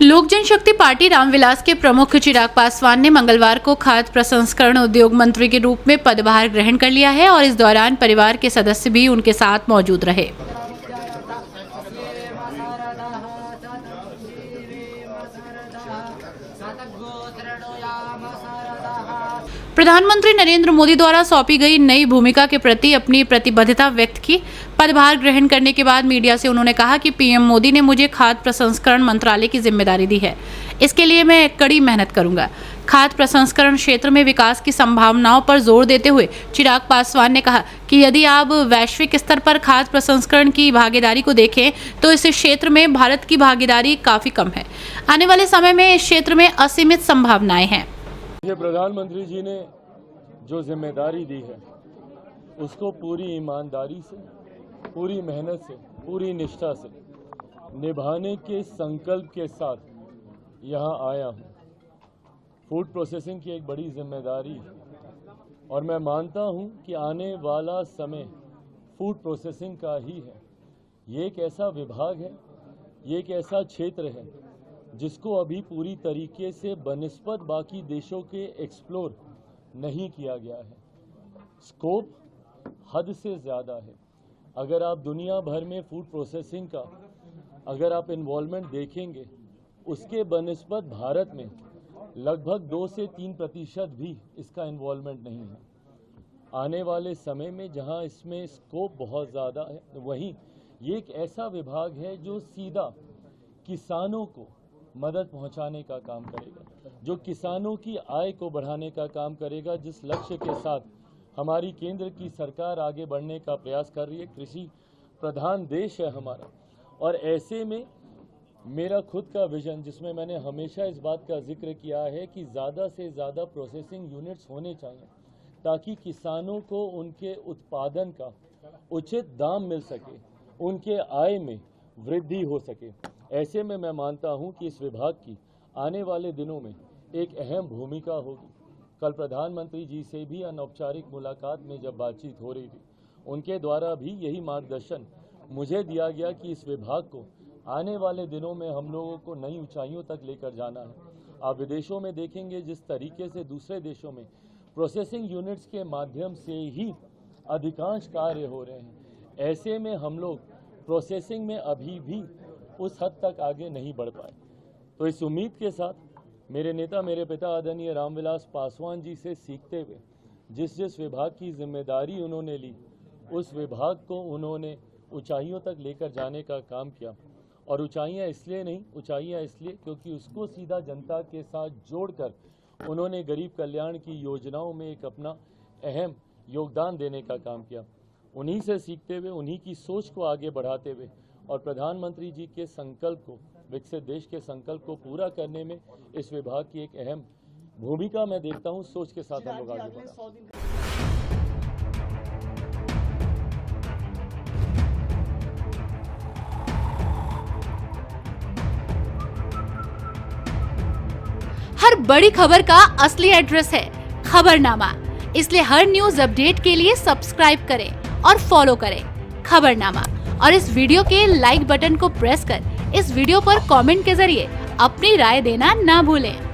लोक जनशक्ति पार्टी रामविलास के प्रमुख चिराग पासवान ने मंगलवार को खाद्य प्रसंस्करण उद्योग मंत्री के रूप में पदभार ग्रहण कर लिया है और इस दौरान परिवार के सदस्य भी उनके साथ मौजूद रहे। प्रधानमंत्री नरेंद्र मोदी द्वारा सौंपी गई नई भूमिका के प्रति अपनी प्रतिबद्धता व्यक्त की। पदभार ग्रहण करने के बाद मीडिया से उन्होंने कहा कि पीएम मोदी ने मुझे खाद्य प्रसंस्करण मंत्रालय की जिम्मेदारी दी है। इसके लिए मैं कड़ी मेहनत करूंगा। खाद्य प्रसंस्करण क्षेत्र में विकास की संभावनाओं पर जोर देते हुए चिराग पासवान ने कहा कि यदि आप वैश्विक स्तर पर खाद्य प्रसंस्करण की भागीदारी को देखें तो इस क्षेत्र में भारत की भागीदारी काफी कम है। आने वाले समय में इस क्षेत्र में असीमित संभावनाएं हैं। प्रधानमंत्री जी ने जो जिम्मेदारी दी है उसको पूरी ईमानदारी से, पूरी मेहनत से, पूरी निष्ठा से निभाने के संकल्प के साथ यहाँ आया हूँ। फूड प्रोसेसिंग की एक बड़ी जिम्मेदारी है और मैं मानता हूँ कि आने वाला समय फूड प्रोसेसिंग का ही है। ये एक ऐसा विभाग है, ये एक ऐसा क्षेत्र है जिसको अभी पूरी तरीके से बनिस्बत बाकी देशों के एक्सप्लोर नहीं किया गया है। स्कोप हद से ज़्यादा है। अगर आप दुनिया भर में फूड प्रोसेसिंग का अगर आप इन्वॉल्वमेंट देखेंगे, उसके बनिस्बत भारत में लगभग 2 से 3% भी इसका इन्वॉल्वमेंट नहीं है। आने वाले समय में जहां इसमें स्कोप बहुत ज़्यादा है, वहीं ये एक ऐसा विभाग है जो सीधा किसानों को मदद पहुंचाने का काम करेगा, जो किसानों की आय को बढ़ाने का काम करेगा, जिस लक्ष्य के साथ हमारी केंद्र की सरकार आगे बढ़ने का प्रयास कर रही है। कृषि प्रधान देश है हमारा और ऐसे में मेरा खुद का विजन, जिसमें मैंने हमेशा इस बात का जिक्र किया है कि ज़्यादा से ज़्यादा प्रोसेसिंग यूनिट्स होने चाहिए ताकि किसानों को उनके उत्पादन का उचित दाम मिल सके, उनके आय में वृद्धि हो सके। ऐसे में मैं मानता हूं कि इस विभाग की आने वाले दिनों में एक अहम भूमिका होगी। कल प्रधानमंत्री जी से भी अनौपचारिक मुलाकात में जब बातचीत हो रही थी, उनके द्वारा भी यही मार्गदर्शन मुझे दिया गया कि इस विभाग को आने वाले दिनों में हम लोगों को नई ऊंचाइयों तक लेकर जाना है। आप विदेशों में देखेंगे जिस तरीके से दूसरे देशों में प्रोसेसिंग यूनिट्स के माध्यम से ही अधिकांश कार्य हो रहे हैं, ऐसे में हम लोग प्रोसेसिंग में अभी भी उस हद तक आगे नहीं बढ़ पाए। तो इस उम्मीद के साथ मेरे नेता, मेरे पिता आदरणीय रामविलास पासवान जी से सीखते हुए जिस विभाग की जिम्मेदारी उन्होंने ली, उस विभाग को उन्होंने ऊंचाइयों तक लेकर जाने का काम किया। और ऊंचाइयां इसलिए नहीं, ऊंचाइयां इसलिए क्योंकि उसको सीधा जनता के साथ जोड़कर उन्होंने गरीब कल्याण की योजनाओं में एक अपना अहम योगदान देने का काम किया। उन्हीं से सीखते हुए, उन्हीं की सोच को आगे बढ़ाते हुए और प्रधानमंत्री जी के संकल्प को, विकसित देश के संकल्प को पूरा करने में इस विभाग की एक अहम भूमिका मैं देखता हूं। सोच के साथ हम लोग आगे बढ़ा। हर बड़ी खबर का असली एड्रेस है खबरनामा, इसलिए हर न्यूज अपडेट के लिए सब्सक्राइब करें और फॉलो करें खबरनामा। और इस वीडियो के लाइक बटन को प्रेस कर इस वीडियो पर कमेंट के जरिए अपनी राय देना ना भूलें।